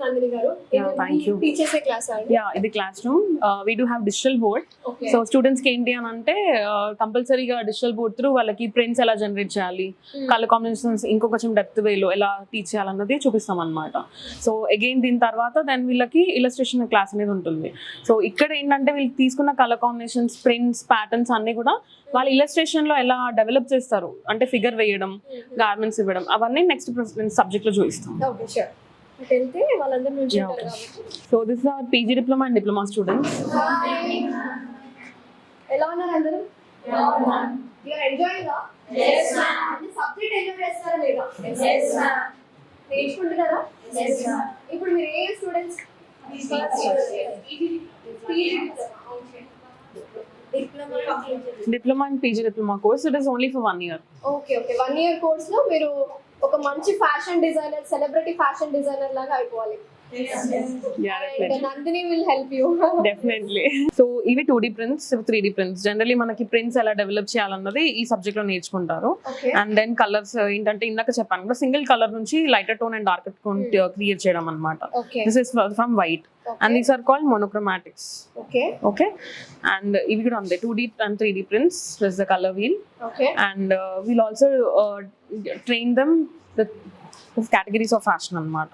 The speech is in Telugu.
Nandini garu. Yeah, thank you. Teachers class are. Yeah, ఇది class room. We do have digital board. Okay. So students కి ఏంటి అని అంటే కంపల్సరీగా డిజిటల్ బోర్డ్ త్రూ వాళ్ళకి ప్రింట్స్ ఎలా జనరేట్ చేయాలి, కలర్ కాంబినేషన్స్ ఇంకొంచెం డెప్త్ వేలో ఎలా టీచ్ చేయాలన్నది చూపిస్తాం అనమాట. సో అగైన్ దీని తర్వాత దెన్ వీళ్ళకి ఇలస్ట్రేషన్ క్లాస్ అనేది ఉంటుంది. సో ఇక్కడ ఏంటంటే వీళ్ళు తీసుకున్న కలర్ కాంబినేషన్స్, ప్రింట్స్, ప్యాటర్న్స్ అన్ని కూడా వాళ్ళు ఇలస్ట్రేషన్ లో ఎలా డెవలప్ చేస్తారు అంటే ఫిగర్ వేయడం, గార్మెంట్స్ ఇవ్వడం, అవన్నీ నెక్స్ట్ సబ్జెక్ట్ లో చూపిస్తాం. Okay, sure. వెళ్తే వాళ్ళందరూ నుంచి Yeah, okay. So this is our PG diploma and diploma students. ఎలా ఉన్నారు అందరూ? యు ఆర్ ఎంజాయింగ్ దా? yes ma'am. సబ్జెక్ట్ ఎంజాయ్ చేస్తారా లేదా? yes ma'am. నేర్చుకుంటున్నారా? yes ma'am. ఇప్పుడు మీరు ఏ students? Diploma and PG diploma course. It is only for 1 year. Okay okay 1 year course లో మీరు ఒక మంచి fashion designer, celebrity fashion designer లాగా అయిపోవాలి. Yeah, And definitely. Nandini will help you. Definitely. So ఇవి 2D prints, 3D prints. Generally మనకి ప్రింట్స్ ఎలా డెవలప్ చేయాలన్నది ఈ సబ్జెక్ట్ లో నేర్చుకుంటారు. Okay. అండ్ దెన్ కలర్స్ ఏంటంటే ఇందాక చెప్పాను కదా, సింగిల్ కలర్ నుంచి lighter tone and darker tone create చేయడం అనమాట. Okay. This is from white and these are called monochromatics. Okay. Okay, and ఇవి కూడా ఉంది 2D and 3D prints. This is the color wheel. Okay. And we'll also train them with categories of fashion అనమాట.